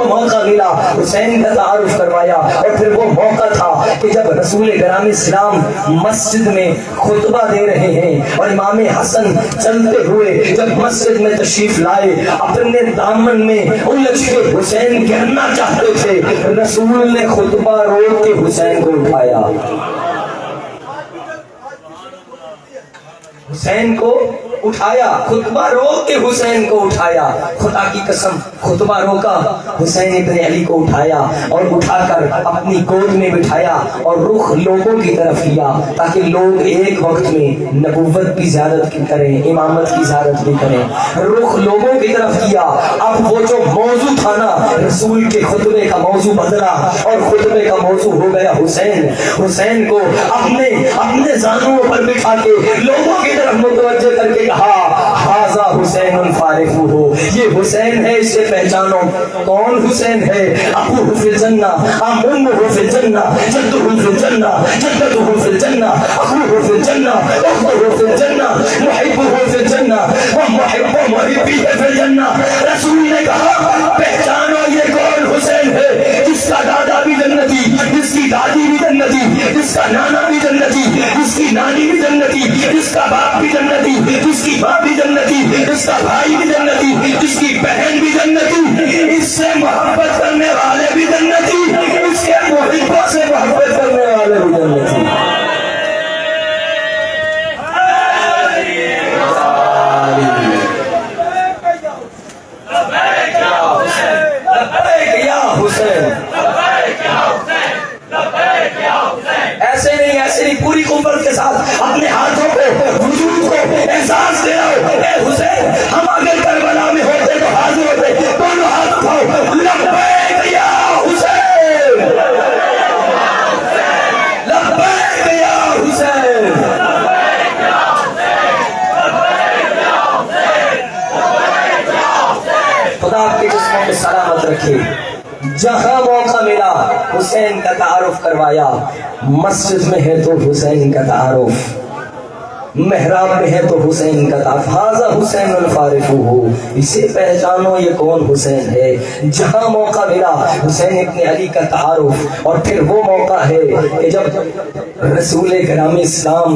کو موقع ملا حسین کا تعارف کروایا. اور پھر وہ موقع تھا کہ جب رسول گرامی اسلام مسجد میں خطبہ دے رہے ہیں اور امام حسن چلتے ہوئے جب مسجد میں تشریف لائے اپنے دامن میں الجھ کے حسین گرنا چاہتے تھے, رسول نے خطبہ روک کے حسین کو اٹھایا. حسین کو اٹھایا, خطبہ روک کے حسین کو اٹھایا. خدا کی قسم خطبہ روکا, حسین ابن علی کو اٹھایا اور اٹھا کر اپنی گود میں بٹھایا اور رخ لوگوں کی طرف لیا تاکہ لوگ ایک وقت میں نبوت کی زیارت کریں, امامت کی زیارت بھی کریں. رخ لوگوں کی طرف کیا. اب وہ جو موضوع تھا نا رسول کے خطبے کا موضوع بدلا اور خطبے کا موضوع ہو گیا حسین. حسین کو اپنے زانوں پر بٹھا کے لوگوں کی طرف متوجہ کر کے کہا ھذا حسین فارغ ہو, یہ حسین ہے, اسے پہچانو. کون حسین ہے؟ ابوہ فی الجنہ, امہ فی الجنہ, جدہ فی الجنہ, جدتہ فی الجنہ, اخوہ فی الجنہ, اختہ فی الجنہ, محبہ فی الجنہ, ومحب محبیہ فی الجنہ. رسول نے کہا پہچانو یہ کون حسین ہے جس کا دادا بھی جنتی, جس کی دادی بھی جنتی, جس کا نانا بھی جنتی, جس کی نانی بھی جنتی, جس کا باپ بھی جنتی, جس کی ماں بھی جنتی, جس کا بھائی بھی جنتی, جس کی بہن بھی جنتی, اس سے محبت کرنے والے بھی جنتی, اس کے محبوں سے محبت کرنے والے بھی جنتی. ایسے نہیں پوری قوت کے ساتھ اپنے ہاتھوں کو وجود کو احساس دے رہا ہو. اے حسین, ہم اگر کربلا میں ہوتے تو حاضر ہوتے, دونوں ہاتھ اٹھاؤ, لبیک یا حسین, لبیک یا حسین. خدا آپ کے جسموں میں سلامت رکھے. جہاں موقع ملا حسین کا تعارف کروایا. مسجد میں ہے تو حسین کا تعارف, محراب میں ہے تو حسین کا تعارف. ھذا حسین الفارغ ہو, اسے پہچانو یہ کون حسین ہے. جہاں موقع ملا حسین ابن علی کا تعارف. اور پھر وہ موقع ہے کہ جب رسول گرامی اسلام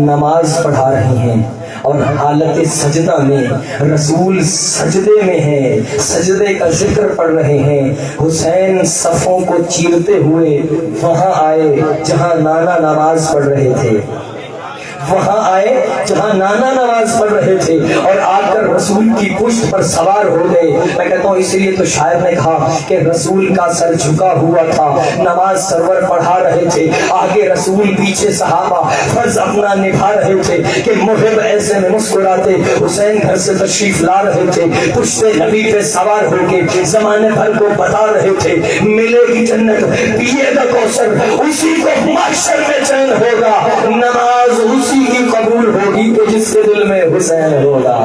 نماز پڑھا رہے ہیں اور حالت سجدہ میں رسول سجدے میں ہیں, سجدے کا ذکر پڑھ رہے ہیں. حسین صفوں کو چیرتے ہوئے وہاں آئے جہاں نانا نماز پڑھ رہے تھے, وہاں آئے جہاں نانا نماز پڑھ رہے تھے اور آ کر رسول کی پشت پر سوار ہو گئے. میں کہتا ہوں اس لیے تو شاعر نے کہا کہ رسول کا سر جھکا ہوا تھا, نماز سرور پڑھا رہے تھے, آگے رسول پیچھے صحابہ فرض اپنا نبھا رہے تھے کہ محب ایسے میں مسکراتے. حسین گھر سے تشریف لا رہے تھے, پشت نبی پہ سوار ہو کے زمانے بھر کو بتا رہے تھے ملے گی جنت, پیے گا کوثر, اسی کو محشر میں چین ہوگا. نماز اسی کی قبول ہوگی کہ جس کے دل میں حسین ہوگا.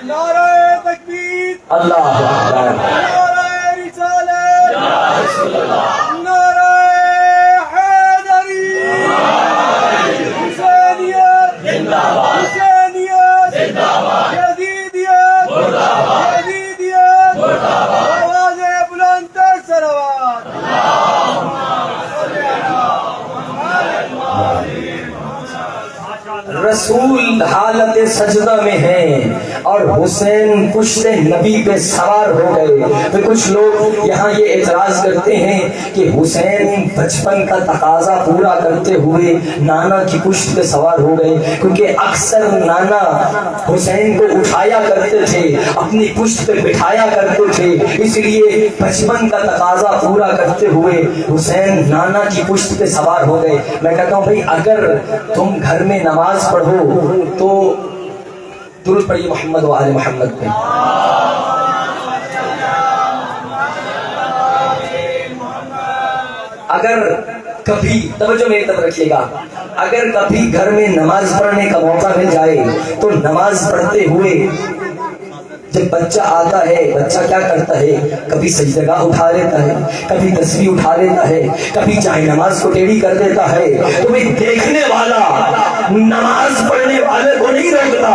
نعرہ تکبیر, اللہ اکبر, نعرہ رسالت, نعرہ حیدری, حسینیت زندہ باد, حسینیت زندہ باد, یزیدیت مردہ باد, یزیدیت مردہ باد. آوازیں بلند تر صلوات. رسول حالت سجدہ میں ہیں اور حسین پشت نبی پہ سوار ہو گئے. تو کچھ لوگ یہاں یہ اعتراض کرتے ہیں کہ حسین بچپن کا تقاضا پورا کرتے ہوئے نانا کی پشت پہ سوار ہو گئے, کیونکہ اکثر نانا حسین کو اٹھایا کرتے تھے, اپنی پشت پہ بٹھایا کرتے تھے, اس لیے بچپن کا تقاضا پورا کرتے ہوئے حسین نانا کی پشت پہ سوار ہو گئے. میں کہتا ہوں بھائی اگر تم گھر میں نماز پڑھو تو درود پڑھیے محمد و آل محمد پہ. اگر کبھی توجہ میری طرف رکھیے گا, اگر کبھی گھر میں نماز پڑھنے کا موقع مل جائے تو نماز پڑھتے ہوئے جب بچہ آتا ہے, بچہ کیا کرتا ہے, کبھی سجدگاہ اٹھا لیتا ہے, کبھی تسبیح اٹھا لیتا ہے, کبھی چاہے نماز کو ٹیڑھی کر دیتا ہے. تو بھئی دیکھنے والا نماز پڑھنے والے کو نہیں روکتا,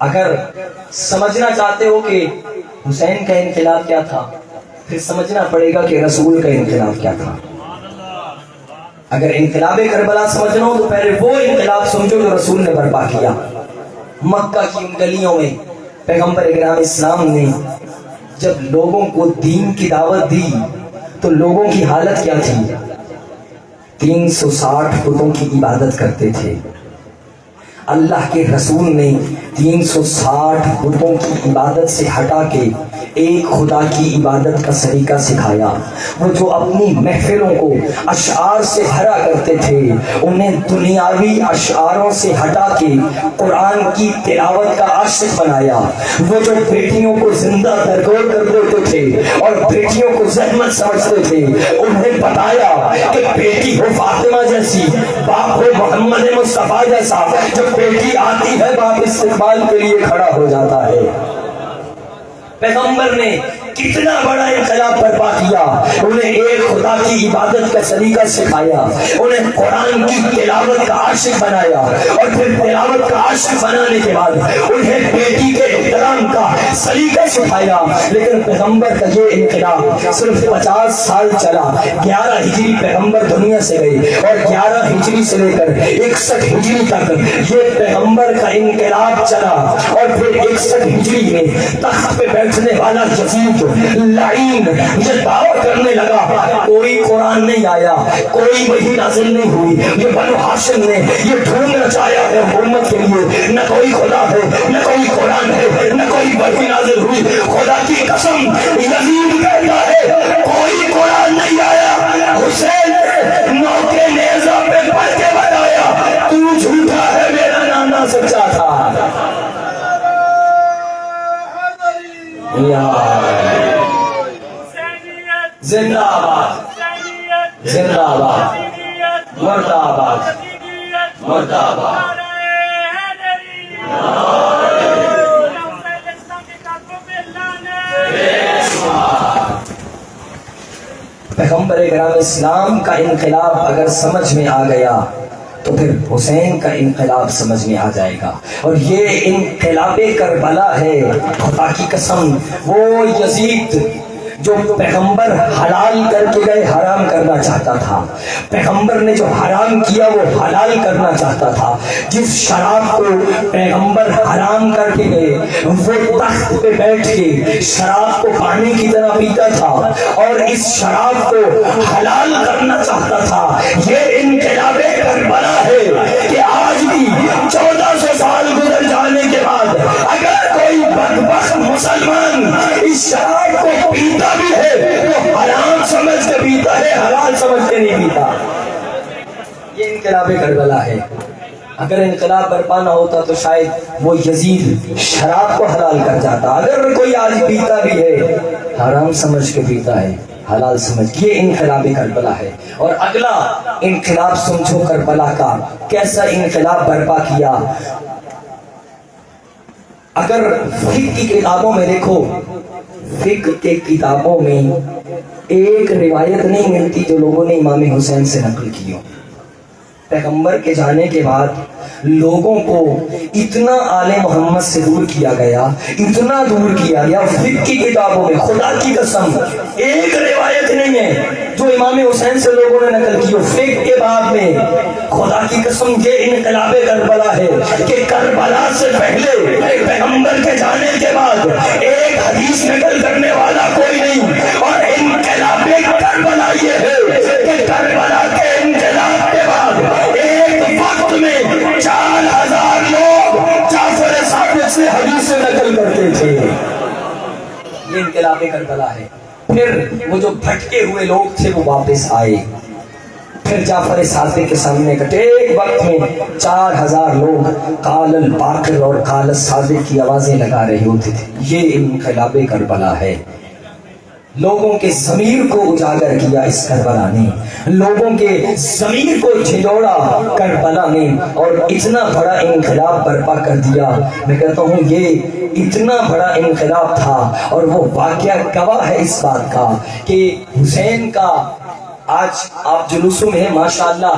اگر سمجھنا چاہتے ہو کہ حسین کا انقلاب کیا تھا، پھر سمجھنا پڑے گا کہ رسول کا انقلاب کیا تھا۔ اگر انقلاب کربلا سمجھنا ہو تو پہلے وہ انقلاب سمجھو جو رسول نے برپا کیا۔ مکہ کی ان گلیوں میں پیغمبر اکرام اسلام نے جب لوگوں کو دین کی دعوت دی تو لوگوں کی حالت کیا تھی؟ 360 بتوں کی عبادت کرتے تھے۔ اللہ کے رسول نے 360 بتوں کی عبادت سے ہٹا کے ایک خدا کی عبادت کا طریقہ سکھایا۔ وہ جو اپنی محفلوں کو اشعار سے بھرا کرتے تھے، انہیں دنیاوی اشعاروں سے ہٹا کے قرآن کی تلاوت کا عاشق بنایا۔ وہ جو بیٹیوں کو زندہ درگور کر دیتے تھے اور بیٹیوں کو زحمت سمجھتے تھے، انہیں بتایا کہ بیٹی ہو فاطمہ جیسی، باپ ہو محمد مصطفیٰ جیسا، جب بیٹی آتی ہے باپ استقبال کے لیے کھڑا ہو جاتا ہے۔ پیغمبر نے کتنا بڑا انقلاب برپا کیا، انہیں ایک خدا کی عبادت کا سلیقہ سکھایا، انہیں قرآن کی تلاوت کا عاشق بنایا، اور پھر تلاوت کا عاشق بنانے کے بعد انہیں بیٹی کے احترام کا سلیقہ سکھایا۔ لیکن پیغمبر کا یہ انقلاب صرف 50 سال چلا۔ 11 ہجری پیغمبر دنیا سے گئے اور 11 ہجری سے لے کر 61 ہجری تک یہ پیغمبر کا انقلاب چلا، اور پھر 61 ہجری میں تخت پہ بیٹھنے والا یزید لعین یہ دعویٰ کرنے لگا کوئی قرآن نہیں آیا، کوئی وحی نازل نہیں ہوئی، یہ بنو ہاشم نے یہ ڈھونڈنا چاہا ہے حکومت کے لیے، نہ کوئی خدا ہے، نہ کوئی قرآن ہے، نہ کوئی وحی نازل ہوئی۔ خدا کی قسم یزید کہتا ہے کوئی قرآن نہیں آیا، حسین نے نوکے نیزہ پہ پڑھ کے بتایا تو جھوٹا ہے، میرا نانا سچا تھا۔ زندہ آباد، زندہ آباد، مردہ آباد، مردہ آباد۔ پیغمبر اکرام اسلام کا انقلاب اگر سمجھ میں آ گیا تو پھر حسین کا انقلاب سمجھ میں آ جائے گا۔ اور یہ انقلاب کربلا ہے، خدا کی قسم وہ یزید جو پیغمبر حلال کر کے گئے حرام کرنا چاہتا تھا، پیغمبر نے جو حرام کیا وہ حلال کرنا چاہتا تھا، جس شراب کو پیغمبر حرام کر کے گئے وہ تخت پہ بیٹھ کے شراب کو پانی کی طرح پیتا تھا اور اس شراب کو حلال کرنا چاہتا تھا۔ یہ انقلاب کربلا ہے کہ آج بھی 1400 سال گزر جانے کے بعد اگر کوئی بدبخت مسلمان اس شراب کو پیتا بھی ہے تو حرام سمجھ کے پیتا ہے، حلال سمجھ کے نہیں پیتا۔ یہ انقلاب کربلا ہے۔ اگر انقلاب برپا نہ ہوتا تو شاید وہ یزید شراب کو حلال کر جاتا۔ اگر کوئی آج پیتا بھی ہے حرام سمجھ کے پیتا ہے، حلال سمجھ کے۔ یہ انقلاب کربلا ہے۔ اور اگلا انقلاب سمجھو کربلا کا کیسا انقلاب برپا کیا۔ اگر فقہ کی کتابوں میں دیکھو، فقہ کے کتابوں میں ایک روایت نہیں ملتی جو لوگوں نے امام حسین سے نقل کی ہو۔ پیغمبر کے جانے کے بعد لوگوں کو اتنا آل محمد سے دور کیا گیا، اتنا دور کیا گیا، فقہ کی کتابوں میں خدا کی قسم ایک روایت نہیں ہے جو امام حسین سے لوگوں نے نقل کی ہو۔ فقہ کے بعد میں خدا کی قسم یہ انقلاب کربلا ہے کہ کربلا سے پہلے پیغمبر کے جانے کے بعد ایک حدیث نقل کرنے والا کوئی نہیں، اور انقلاب کربلا یہ ہے کہ کربلا کے انقلاب کے بعد ایک وقت میں 4000 لوگ جعفر صادق سے حدیث نقل کرتے تھے۔ یہ انقلاب کربلا ہے۔ پھر وہ جو بھٹکے ہوئے لوگ تھے وہ واپس آئے، پھر جعفر صادق کے سامنے کٹے ایک وقت میں 4000 لوگ قال الباقر اور قال الصادق کی آوازیں لگا رہے ہوتے تھے۔ یہ انقلاب کربلا ہے۔ لوگوں کے ضمیر کو اجاگر کیا اس کربلا نے، لوگوں کے ضمیر کو جھنجھوڑا کربلا نے، اور اتنا بڑا انقلاب برپا کر دیا۔ میں کہتا ہوں یہ اتنا بڑا انقلاب تھا، اور وہ واقعہ گواہ ہے اس بات کا کہ حسین کا آج آپ جلوسوں میں ہیں ماشاءاللہ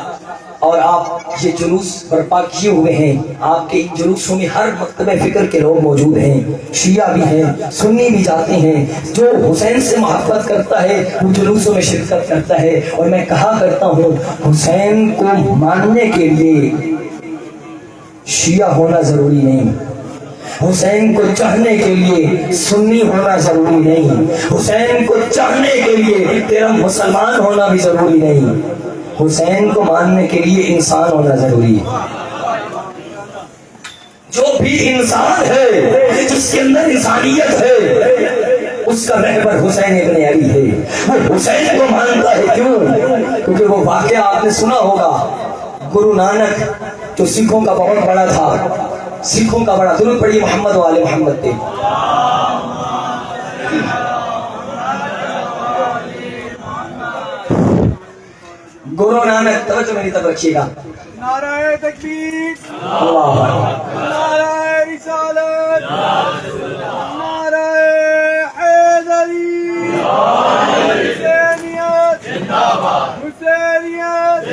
اور آپ یہ جلوس برپا کیے ہوئے ہیں، آپ کے ان جلوسوں میں ہر مکتبہ فکر کے لوگ موجود ہیں، شیعہ بھی ہیں، سنی بھی جاتے ہیں، جو حسین سے محبت کرتا ہے وہ جلوسوں میں شرکت کرتا ہے۔ اور میں کہا کرتا ہوں حسین کو ماننے کے لیے شیعہ ہونا ضروری نہیں، حسین کو چاہنے کے لیے سنی ہونا ضروری نہیں، حسین کو چاہنے کے لیے تیرا مسلمان ہونا بھی ضروری نہیں، حسین کو ماننے کے لیے انسان ہونا ضروری ہے۔ جو بھی انسان ہے جس کے اندر انسانیت ہے اس کا رہبر حسین ابن علی ہے، وہ حسین کو مانتا ہے۔ کیوں؟ کیونکہ وہ واقعہ آپ نے سنا ہوگا، گرو نانک جو سکھوں کا بہت بڑا تھا، سکھوں کا بڑا، درود پڑھیے محمد والے محمد پہ۔ گرو نانک، توجہ میری طرف رکھیے گا، نعرہ تکبیر، اللہ اکبر، نعرہ رسالت، نعرہ حیدری، حسینیت، حسینیت،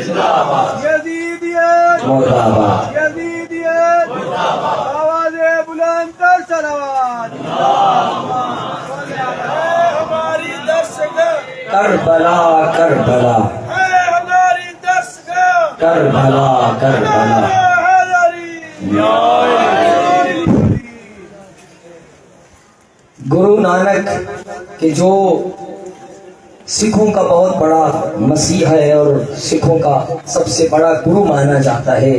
یزیدیت، مرد آباد، یزیدیت، آواز بلند تر صلوات، اے ہماری دستگاہ، کربلا کربلا اے ہماری دستگاہ، کربلا کربلا۔ گرو نانک کہ جو سکھوں کا بہت بڑا مسیح ہے اور سکھوں کا سب سے بڑا گرو مانا جاتا ہے،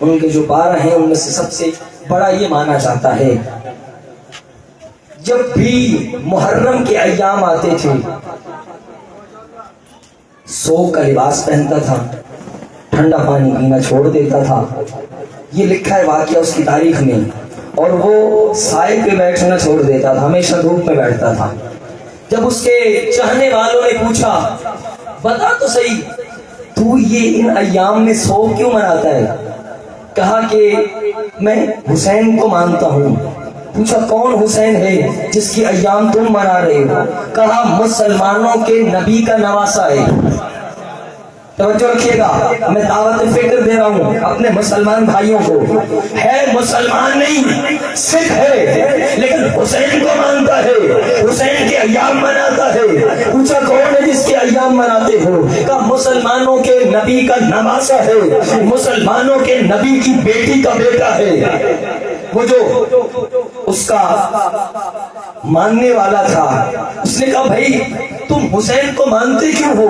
ان کے جو 12 ہیں ان میں سے سب سے بڑا یہ مانا جاتا ہے، جب بھی محرم کے ایام آتے تھے سوگ کا لباس پہنتا تھا، ٹھنڈا پانی پینا چھوڑ دیتا تھا، یہ لکھا ہے واقعہ اس کی تاریخ میں، اور وہ سائے پہ بیٹھنا چھوڑ دیتا تھا، ہمیشہ دھوپ میں بیٹھتا تھا۔ جب اس کے چاہنے والوں نے پوچھا بتا تو صحیح تو یہ ان ایام میں سوگ کیوں مناتا ہے؟ کہا کہ میں حسین کو مانتا ہوں۔ پوچھا کون حسین ہے جس کی ایام تم منا رہے ہو؟ کہا مسلمانوں کے نبی کا نواسا ہے۔ توجہ رکھیے گا، میں دعوت فکر دے رہا ہوں اپنے مسلمان بھائیوں کو، ہے مسلمان نہیں سکھ ہے لیکن حسین کو مانتا ہے، حسین کے ایام مناتا ہے۔ پوچھا کون ہے جس کے ایام مناتے ہو؟ کہا مسلمانوں کے نبی کا نواسا ہے، مسلمانوں کے نبی کی بیٹی کا بیٹا ہے۔ وہ جو اس کا ماننے والا تھا اس نے کہا بھائی تم حسین کو مانتے کیوں ہو؟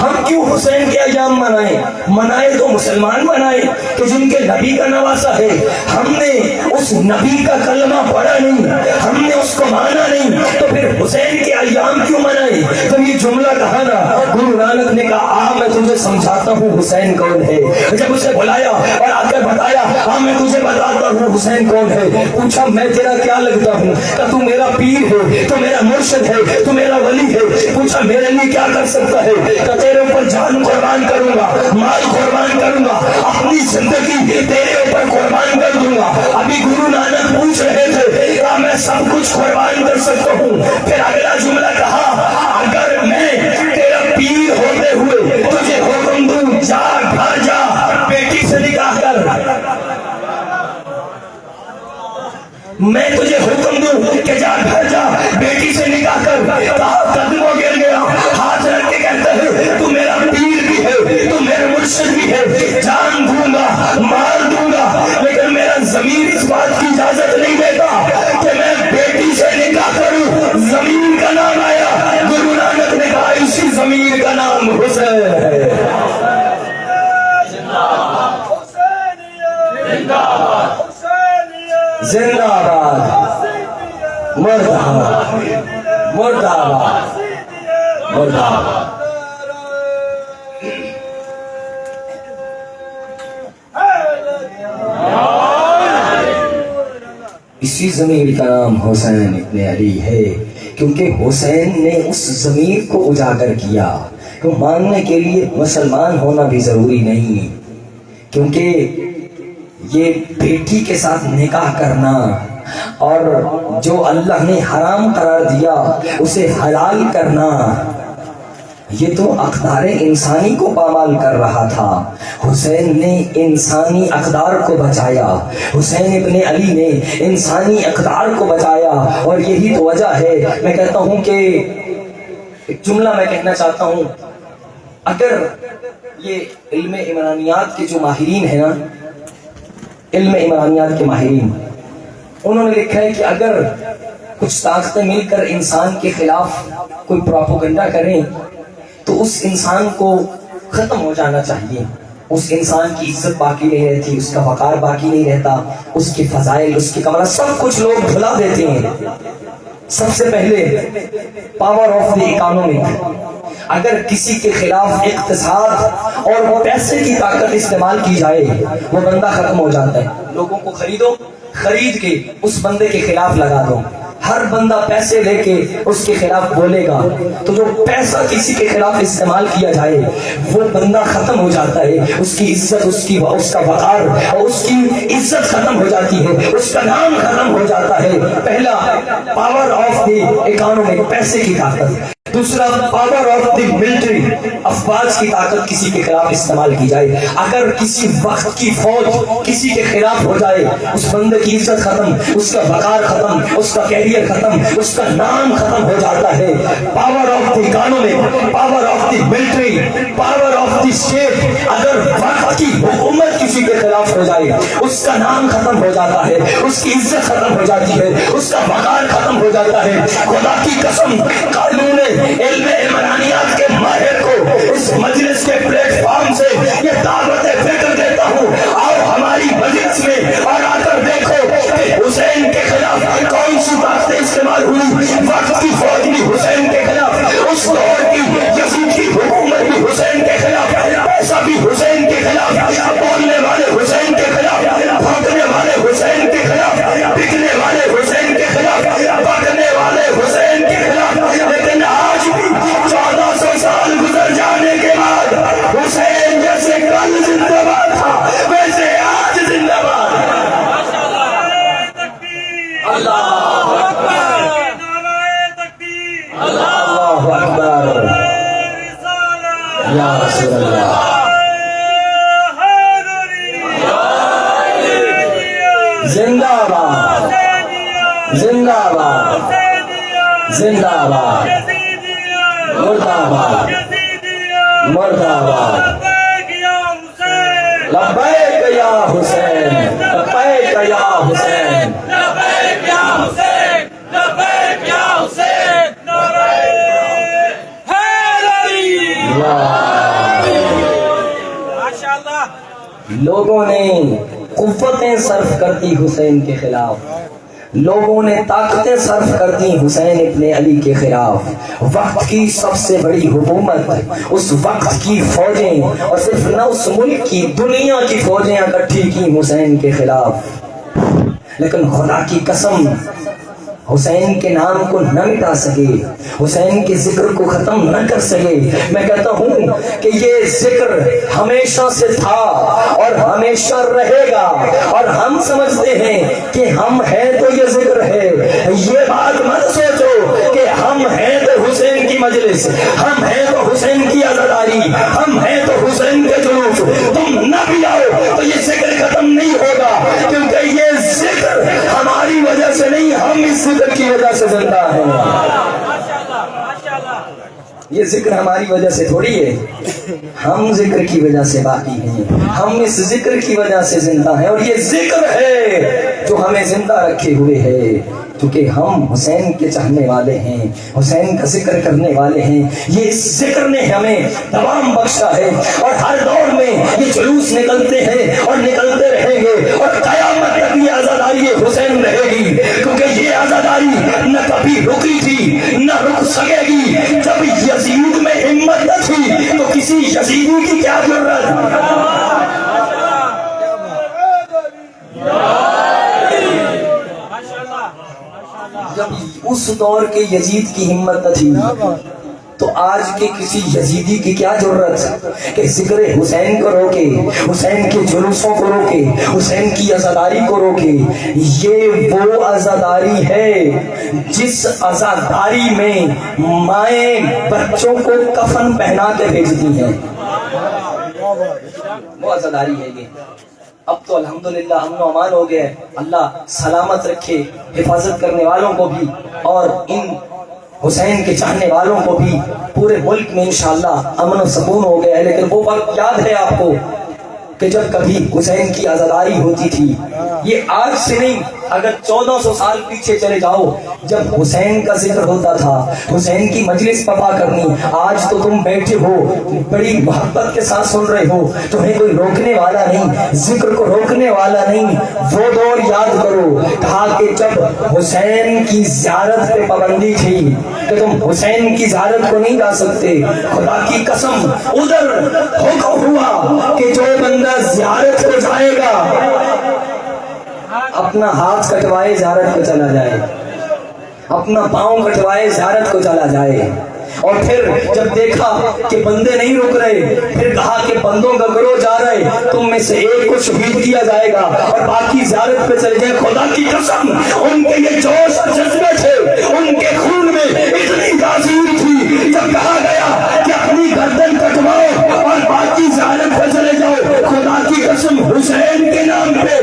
ہم کیوں حسین کے ایام منائیں؟ منائے تو مسلمان منائے کہ جن کے نبی کا نواسا ہے۔ ہم نے اس نبی کا کلمہ پڑھا نہیں، ہم نے اس کو مانا نہیں، تو پھر حسین کے ایام کیوں منائے؟ تو یہ جملہ کہا نا، گرو نانک نے کہا آ میں تجھے سمجھاتا ہوں حسین کون ہے۔ جب اسے بلایا اور آ کر بتایا ہاں میں تجھے بتاتا ہوں حسین کون ہے۔ پوچھا میں تیرا کیا لگتا ہوں؟ کہ تو میرا پیر ہے، تو میرا مرشد ہے، تو میرا ولی ہے۔ پوچھا میرے لیے کیا کر سکتا ہے؟ کہ تیرے اوپر جان قربان کروں گا، مال قربان کروں گا، اپنی زندگی تیرے اوپر قربان کر دوں گا۔ ابھی گرو نانک پوچھ رہے تھے کہ میں سب کچھ قربان کر سکتا ہوں، پھر اگلا جملہ کہا اگر میں تیرا پیر ہوتے ہوئے تجھے حکم دوں جا گھر جا بیٹی سے نکاح کر، میں تجھے حکم دوں کہ جا گھر جا بیٹی سے نکاح کر، کہا قدموں گر گیا، ہاتھ رکھ کے کہتا ہے تو میرا پیر بھی ہے، تو میرا مرشد بھی ہے، جان دوں گا مال دوں گا، لیکن میرا ضمیر اس بات کی اجازت نہیں دیتا کہ میں بیٹی سے نکاح کروں۔ ضمیر کا نام آیا، گرو نانک نے کہا اسی ضمیر کا نام حسین ہے۔ زندہ آباد، مرد آباد، مرد آباد، مرد آباد۔ اسی ضمیر کا نام حسین ابن علی ہے، کیونکہ حسین نے اس ضمیر کو اجاگر کیا کہ ماننے کے لیے مسلمان ہونا بھی ضروری نہیں، کیونکہ یہ بیٹی کے ساتھ نکاح کرنا اور جو اللہ نے حرام قرار دیا اسے حلال کرنا، یہ تو اقدار انسانی کو پامال کر رہا تھا، حسین نے انسانی اقدار کو بچایا، حسین ابن علی نے انسانی اقدار کو بچایا۔ اور یہی تو وجہ ہے، میں کہتا ہوں کہ ایک جملہ میں کہنا چاہتا ہوں، اگر یہ علم عمرانیات کے جو ماہرین ہیں نا، علم عمرانیات کے ماہرین، انہوں نے لکھا ہے کہ اگر کچھ طاقتیں مل کر انسان کے خلاف کوئی پروپیگنڈا کریں تو اس انسان کو ختم ہو جانا چاہیے، اس انسان کی عزت باقی نہیں رہتی، اس کا وقار باقی نہیں رہتا، اس کے فضائل، اس کے کمال سب کچھ لوگ بھلا دیتے ہیں۔ سب سے پہلے پاور آف دی اکانومک، اگر کسی کے خلاف اقتصاد اور پیسے کی طاقت استعمال کی جائے وہ بندہ ختم ہو جاتا ہے۔ لوگوں کو خریدو، خرید کے اس بندے کے خلاف لگا دو، ہر بندہ پیسے لے کے اس کے خلاف بولے گا تو جو پیسہ کسی کے خلاف استعمال کیا جائے وہ بندہ ختم ہو جاتا ہے، اس کی عزت، اس کا وقار اور اس کی عزت ختم ہو جاتی ہے، اس کا نام ختم ہو جاتا ہے۔ پہلا پاور آف دی اکانومی، پیسے کی طاقت۔ دوسرا پاور آف دی ملٹری، افواج کی طاقت کسی کے خلاف استعمال کی جائے۔ اگر کسی وقت کی فوج کسی کے خلاف ہو جائے اس بندے کی عزت ختم، اس کا وقار ختم، اس کا کیریئر ختم، اس کا نام ختم ہو جاتا ہے۔ Power of the economy, power of the military, power of the state, اگر وقت کی حکومت کسی کے خلاف ہو جائے اس کا نام ختم ہو جاتا ہے، اس کی عزت ختم ہو جاتی ہے، اس کا وقار ختم ہو جاتا ہے۔ خدا کی قسم، قانون علم عمرانیات کے ماہر کو اس مجلس کے پلیٹ فارم سے یہ دعوت فکر دیتا ہوں، آؤ ہماری مجلس میں اور آ کر دیکھو کہ حسین کے خلاف کون سی طاقتیں استعمال ہوئی۔ وقت کی فوج بھی حسین کے خلاف، اس دور کی یزید کی حکومت بھی حسین کے خلاف، پیسہ بھی حسین کے خلاف، بولنے والے حسین کے خلاف، بھاگنے والے حسین کے خلاف، بکنے والے حسین کے خلاف، بکنے والے حسین کے خلاف۔ لیکن آج بھی 1400 سال گزر جانے کے بعد حسین جیسے کل زندہ باد تھا ویسے آج زندہ باد۔ اللہ اللہ اکبر، یا رسول اللہ، زندہ باد، زندہ باد، زندہ باد، مردہ باد، مردہ باد۔ لبیک یا حسین، لبیک یا حسین، لبیک یا حسین، لبیک یا حسین، ماشاءاللہ۔ لوگوں نے قوتیں صرف کر دی حسین کے خلاف، لوگوں نے طاقتیں صرف کر دی حسین ابن علی کے خلاف۔ وقت کی سب سے بڑی حکومت، اس وقت کی فوجیں، اور صرف نہ اس ملک کی، دنیا کی فوجیں اکٹھی کی حسین کے خلاف، لیکن خدا کی قسم حسین کے نام کو نہ مٹا سکے، حسین کے ذکر کو ختم نہ کر سکے۔ میں کہتا ہوں کہ یہ ذکر ہمیشہ سے تھا اور ہمیشہ رہے گا، اور ہم سمجھتے ہیں کہ ہم ہیں تو یہ ذکر ہے۔ یہ بات مت سوچو کہ ہم ہیں تو حسین کی مجلس، ہم ہیں تو حسین کی عزاداری، ہم ہیں تو حسین کے جلوس، تم نہ بھی آؤ تو یہ ذکر ختم نہیں ہوگا، کیونکہ یہ ذکر ہماری وجہ سے نہیں، ہم اس ذکر کی وجہ سے زندہ ہیں۔ یہ ذکر ہماری وجہ سے تھوڑی ہے، ہم ذکر کی وجہ سے باقی ہیں، ہم اس ذکر کی وجہ سے زندہ ہیں، اور یہ ذکر ہے جو ہمیں زندہ رکھے ہوئے ہے، کیونکہ ہم حسین کے چاہنے والے ہیں، حسین کا ذکر کرنے والے ہیں۔ یہ ذکر نے ہمیں دوام بخشا ہے، اور ہر دور میں یہ جلوس نکلتے ہیں اور نکلتے رہیں گے، اور قیامت تک یہ عزاداری حسین رہے گی، کیونکہ یہ عزاداری نہ کبھی رکی تھی نہ رک سکے گی۔ جب یزید میں ہمت نہ تھی تو کسی یزیدی کی کیا ضرورت؟ جب اس دور کے یزید کی ہمت نہ تھی تو آج کے کسی یزیدی کی کیا ضرورت کہ ذکر حسین کو روکے، حسین کے جلوسوں کو روکے، حسین کی عزاداری کو روکے۔ یہ وہ عزاداری ہے جس عزاداری میں مائیں بچوں کو کفن پہنا کے بھیجتی ہیں، وہ عزاداری ہے یہ۔ اب تو الحمدللہ امن و امان ہو گئے، اللہ سلامت رکھے حفاظت کرنے والوں کو بھی اور ان حسین کے چاہنے والوں کو بھی۔ پورے ملک میں انشاءاللہ امن و سکون ہو گیا ہے، لیکن وہ وقت یاد ہے آپ کو کہ جب کبھی حسین کی عزاداری ہوتی تھی؟ یہ آج سے نہیں، اگر 1400 سال پیچھے چلے جاؤ، جب حسین کا ذکر ہوتا تھا، حسین کی مجلس پپا کرنی، آج تو تم بیٹھے ہو بڑی محبت کے ساتھ سن رہے ہو، تمہیں کوئی روکنے والا نہیں، ذکر کو روکنے والا نہیں۔ وہ دور یاد کرو، کہا کہ جب حسین کی زیارت پہ پابندی تھی کہ تم حسین کی زیارت کو نہیں جا سکتے، خدا کی قسم ادھر حکم ہوا کہ جو بندہ زیارت کو جائے گا اپنا ہاتھ کٹوائے زیارت کو چلا جائے، اپنا پاؤں کٹوائے زیارت کو چلا جائے۔ اور پھر جب دیکھا کہ بندے نہیں رک رہے، پھر کہا کہ بندوں کا گروہ جا رہے، تم میں سے ایک کو شہید کیا جائے گا اور باقی زیارت پہ چلے جائے۔ خدا کی قسم ان کے یہ جوش اور جذبے تھے، ان کے خون میں اتنی تاثیر تھی، جب کہا گیا کہ اپنی گردن کٹواؤ اور باقی زیارت پہ چلے جاؤ، خدا کی قسم حسین کے نام پہ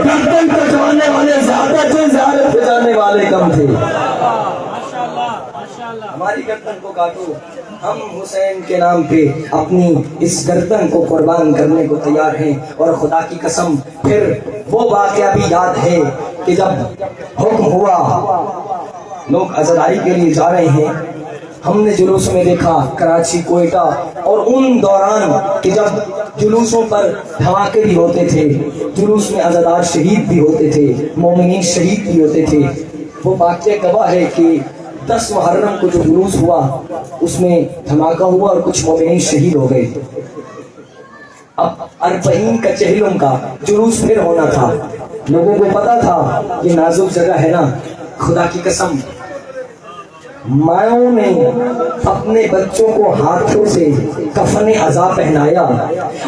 گردن کٹوانے والے زیادہ تھے، زیارت پہ جانے والے کم تھے۔ ہماری گردن کو کاٹو، ہم حسین کے نام پہ اپنی اس گردن کو قربان کرنے کو تیار ہیں۔ اور خدا کی قسم پھر وہ واقعہ بھی یاد ہے کہ جب حکم ہوا لوگ عزاداری کے لیے جا رہے ہیں، ہم نے جلوس میں دیکھا کراچی، کوئٹہ، اور ان دوران کہ جب جلوسوں پر دھماکے بھی ہوتے تھے، جلوس میں عزادار شہید بھی ہوتے تھے، مومنین شہید بھی ہوتے تھے۔ وہ واقعہ گواہ ہے کہ 10 محرم کو جو جلوس ہوا اس میں دھماکہ ہوا اور کچھ مومنین شہید ہو گئے۔ اب 40 کا چہلم کا جلوس پھر ہونا تھا، لوگوں کو پتا تھا یہ نازک جگہ ہے نا۔ خدا کی قسم مائوں نے اپنے بچوں کو ہاتھوں سے کفن عزا پہنایا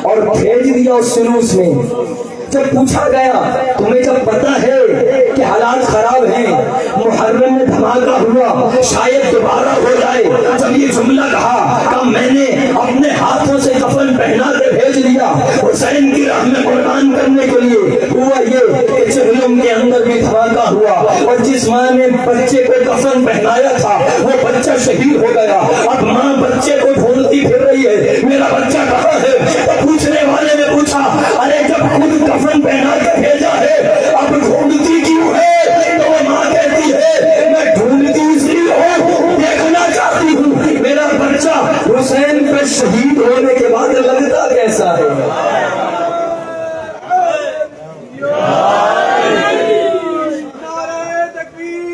اور بھیج دیا اس جلوس میں۔ جب پوچھا گیا تمہیں جب پتا ہے کہ حالات خراب ہیں، محرم میں دھماکہ ہوا، شاید دوبارہ ہو جائے، جب یہ جملہ کہا میں نے اپنے ہاتھوں سے کفن پہنا کے بھیج دیا حسین کی راہ میں قربان کرنے کے لیے، ہوا یہ کہ چہلم کے اندر بھی دھماکہ ہوا اور جس ماں نے بچے کو کفن پہنایا تھا وہ بچہ شہید ہو گیا۔ اب ماں بچے کو ڈھونڈتی پھر رہی ہے، میرا بچہ کہاں ہے؟ تو پوچھنے والے نے پوچھا ارے جب خود کفن پہنا کے بھیجا ہے اب ڈھونڈتی کیوں ہے؟ تو وہ ماں کہتی ہے میں ڈھونڈتی اس لیے ہوں، دیکھنا چاہتی ہوں میرا بچہ حسین پہ شہید ہونے کے بعد لگتا کیسا ہے۔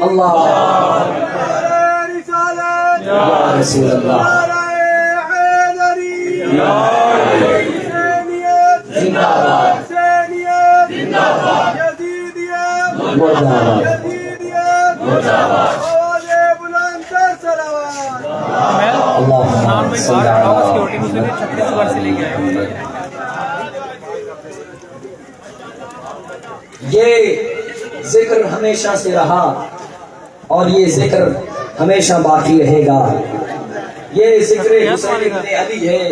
اللہ یا رسول اللہ زندہ باد، زندہ باد، مردہ باد، مردہ باد۔ اللہم صلی علی یہ ذکر ہمیشہ سے رہا اور یہ ذکر ہمیشہ باقی رہے گا۔ یہ ذکر حسین ابن علی ہے۔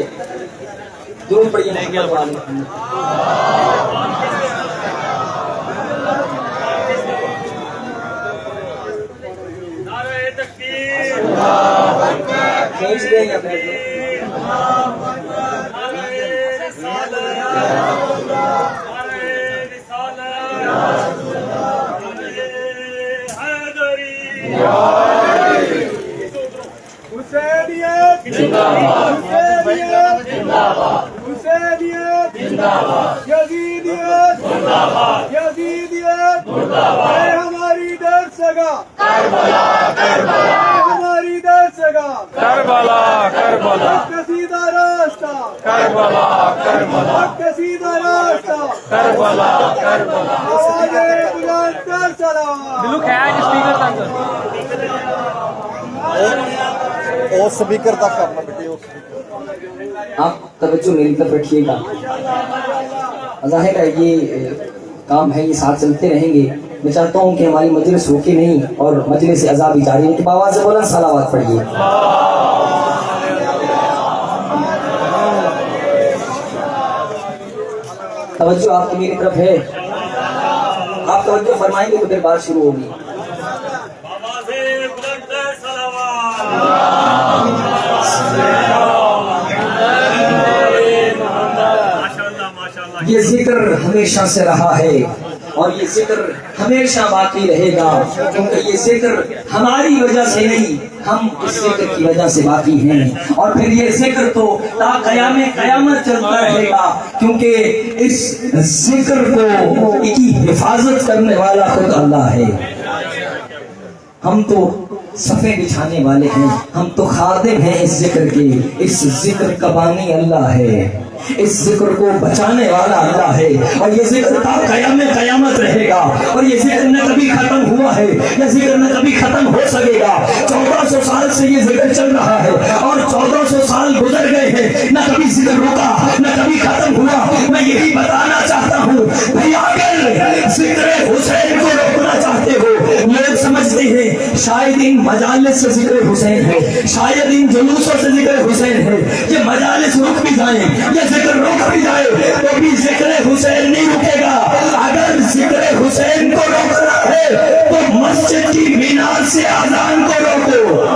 درود پڑھیے محمد والے۔ کھینچ دیں یا بیٹھ دیں؟ حسینیت زندہ باد، حسینیت زندہ باد، یزیدیت زندہ باد، یزیدیت زندہ باد۔ اے ہماری درسگاہ کربلا، کربلا، ہماری درسگاہ کربلا، کربلا، حق کا سیدھا راستہ کربلا، کربلا، حق کا سیدھا راستہ کربلا، کربلا۔ آواز بلند کر سلام۔ اسپیکر ਉਹ ਸਪੀਕਰ ਤੱਕ ਆਪਣਾ ਬੇਟੇ ਉਹ آپ توجہ میری طرف رکھیے گا. ظاہر ہے یہ کام ہے، یہ ساتھ چلتے رہیں گے. میں چاہتا ہوں کہ ہماری مجلس رکے نہیں اور مجلس عذاب جاری ہے. کہ آواز سے بولن صلوات پڑھیے. توجہ آپ کی میری طرف ہے، آپ توجہ فرمائیں گے تو پھر بات شروع ہوگی. یہ ذکر ہمیشہ سے رہا ہے اور یہ ذکر ہمیشہ باقی رہے گا، کیونکہ یہ ذکر ہماری وجہ سے نہیں، ہم اس ذکر کی وجہ سے باقی ہیں. اور پھر یہ ذکر تو تا قیامت چلتا رہے گا، کیونکہ اس ذکر کو کی حفاظت کرنے والا خود اللہ ہے. ہم تو صفے بچھانے والے ہیں، ہم تو خادم ہیں اس ذکر کے. اس ذکر کا بانی اللہ ہے، اس ذکر کو بچانے والا اللہ ہے. اور یہ ذکر تا قیامت رہے گا، اور یہ ذکر نہ کبھی ختم ہوا ہے، یہ ذکر نہ کبھی ختم ہو سکے گا. 1400 سال سے یہ ذکر چل رہا ہے اور 1400 سال گزر گئے ہیں، نہ کبھی ذکر رکا نہ کبھی ختم ہوا. میں یہی بتانا چاہتا ہوں بھائی، اگر ذکر حسین کو روکنا چاہتے ہو، لوگ سمجھتے ہیں شاید ان مجالس سے ذکر حسین ہے، شاید ان جلوسوں سے ذکر حسین ہے. یہ مجالس رک بھی جائیں، یہ ذکر رک بھی جائے تو بھی ذکر حسین نہیں رکے گا. اگر ذکر حسین کو روکنا ہے تو مسجد کی مینار سے اذان کو روکو.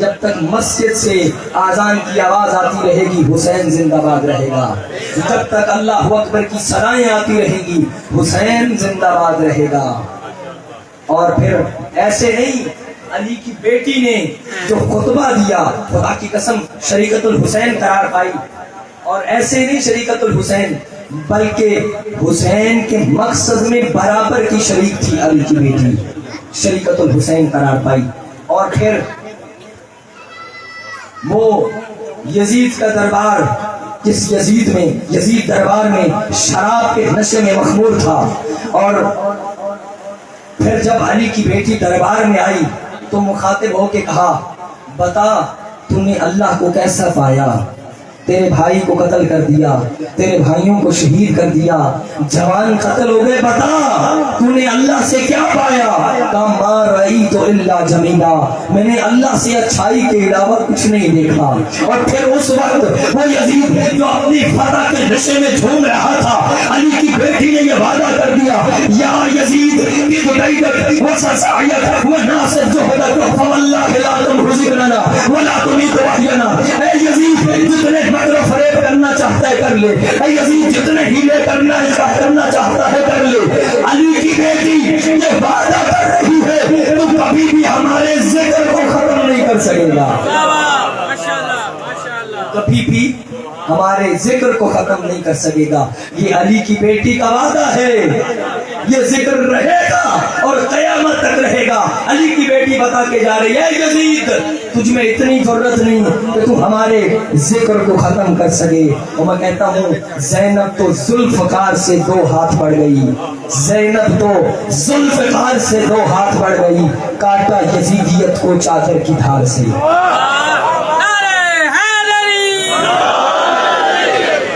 جب تک مسجد سے آذان کی آواز آتی رہے گی حسین زندہ باد رہے گا. جب تک اللہ اکبر کی صدائیں آتی رہے گی حسین زندہ باد رہے گا. اور پھر ایسے نہیں، علی کی بیٹی نے جو خطبہ دیا خدا کی قسم شریکت الحسین قرار پائی. اور ایسے نہیں شریکت الحسین، بلکہ حسین کے مقصد میں برابر کی شریک تھی علی کی بیٹی، شریکت الحسین قرار پائی. اور پھر وہ یزید کا دربار، جس یزید دربار میں شراب کے نشے میں مخمور تھا. اور پھر جب علی کی بیٹی دربار میں آئی تو مخاطب ہو کے کہا، بتا تو نے اللہ کو کیسا پایا؟ تیرے بھائی کو قتل کر دیا، تیرے بھائیوں کو شہید کر دیا، جوان قتل ہو گئے، بتا تو نے اللہ سے کیا پایا؟ کہا ما رأیت الا جمیلا، میں نے اللہ سے اچھائی کے علاوہ کچھ نہیں دیکھا. اور پھر اس وقت وہ یزید جو اپنی فتح کے نشے میں جھوم رہا تھا، علی کی بیٹی نے یہ وعدہ کر دیا، یا یزید کی بدیدت وسسعیت وناصر جہدت فواللہ لا تنرزق لنا ولا تميت وحینا. اے یزید جتنے مکر و فریب کرنا چاہتا ہے کر لے، اے یزید جتنے ہیلے کرنا چاہتا ہے کر لے. علی کی بیٹی یہ وعدہ کر رہی ہے تو کبھی بھی ہمارے ذکر کو ختم نہیں کر سکے گا، کبھی بھی ہمارے ذکر کو ختم نہیں کر سکے گا. یہ علی کی بیٹی کا وعدہ ہے، یہ ذکر رہے گا اور قیامت تک رہے گا. علی کی بیٹی بتا کے جا رہی ہے، یزید تجھ میں اتنی ضرورت نہیں کہ تو ہمارے ذکر کو ختم کر سکے. اور میں کہتا ہوں زینب تو ذوالفقار سے 2 ہاتھ بڑھ گئی، زینب تو ذوالفقار سے 2 ہاتھ بڑھ گئی، کاٹا یزیدیت کو چادر کی دھار سے.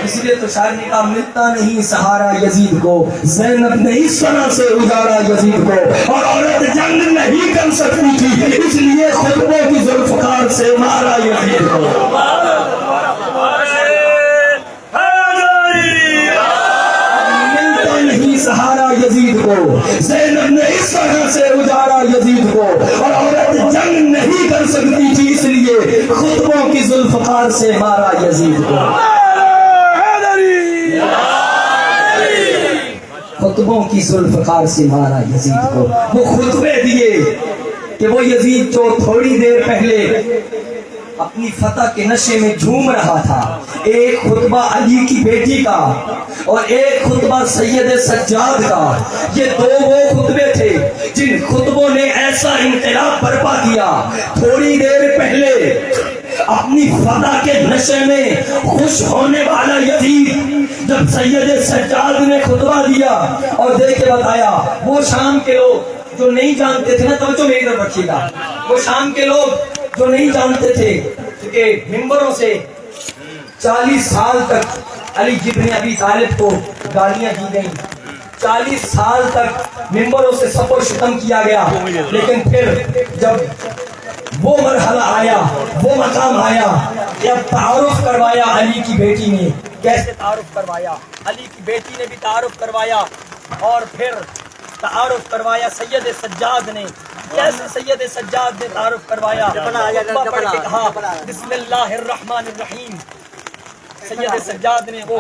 اس لیے تو شاعر نے کہا ملتا نہیں سہارا یزید کو، زینب نے اس طرح سے اجاڑا یزید کو. اور عورت جنگ نہیں کر سکتی تھی، اس لیے خطبوں کی ذوالفقار سے مارا یزید کو. ملتا نہیں سہارا یزید کو، زینب نے اس طرح سے اجاڑا یزید کو. اور عورت جنگ نہیں کر سکتی تھی، اس لیے خطبوں کی ذوالفقار سے مارا یزید کو. خطبوں کی ذوالفقار سے مارا یزید کو. وہ خطبے دیے کہ وہ یزید جو تھوڑی دیر پہلے اپنی فتح کے نشے میں جھوم رہا تھا، ایک خطبہ علی کی بیٹی کا اور ایک خطبہ سید سجاد کا، یہ 2 وہ خطبے تھے جن خطبوں نے ایسا انقلاب برپا کیا. تھوڑی دیر پہلے اپنی فتح کے نشے میں خوش ہونے والا یزید جب سید سجاد نے خطبہ دیا اور دے کے بتایا، وہ شام کے لوگ جو نہیں جانتے تھے نا، توجہ میری طرف رکھیے گا، وہ شام کے لوگ جو نہیں جانتے تھے کہ ممبروں سے 40 سال تک علی ابن ابی طالب کو گالیاں دی گئیں، 40 سال تک ممبروں سے سب کو شتم کیا گیا، لیکن پھر جب وہ مرحلہ آیا، وہ مقام آیا کہ اب تعارف کروایا علی کی بیٹی نے. کیسے تعارف کروایا؟ علی کی بیٹی نے بھی تعارف کروایا، اور پھر تعارف کروایا سید سجاد نے. کیسے سید سجاد نے تعارف کروایا؟ پڑھ کے کہا بسم اللہ الرحمن الرحیم. سید سجاد نے وہ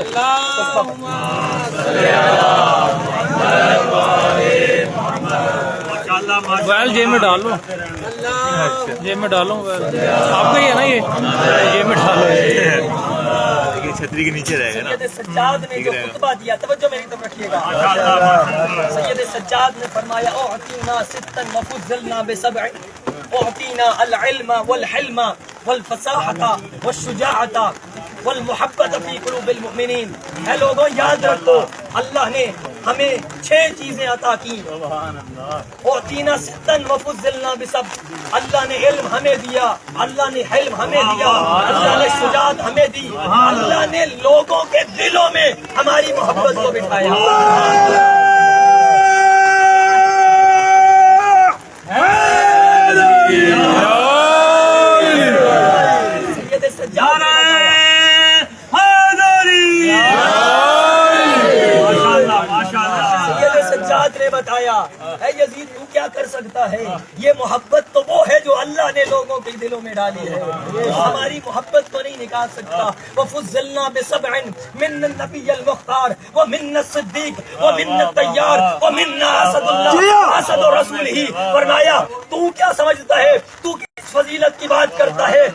موبائل جیب میں ڈال لو، جیب میں ڈالو موبائل، آپ کا ہی ہے نا یہ، جیب میں ڈالو، چھتری کے نیچے رہے گا نا. سید سجاد نے جو خطبہ دیا، توجہ میری طرف رکھیے گا. سید سجاد نے فرمایا اعطینا ستا وفضلنا بسبع، اعطینا العلم والحلم والفصاحة والشجاعة والمحبت فی قلوب المؤمنین. اے لوگوں یاد رکھو، اللہ نے ہمیں 6 چیزیں عطا کی. اعطینا ستا وفضلنا بسبع، اللہ نے علم ہمیں دیا، اللہ نے حلم ہمیں دیا، اللہ نے شجاعت ہمیں دی، اللہ نے لوگوں کے دلوں میں ہماری محبت کو بٹھایا. سجاد نے بتایا اے یزید تو کیا کر سکتا ہے؟ یہ محبت تو وہ ہے جو اللہ نے لوگوں کے دلوں میں ڈالی ہے، تو ہماری محبت کو نہیں نکال سکتا. وفضلنا بسبع من النبی المختار ومن الصدیق ومن الطیار ومن اسد اللہ اسد رسولہ. فرمایا تو کیا سمجھتا ہے، تو کس فضیلت کی بات کرتا ہے؟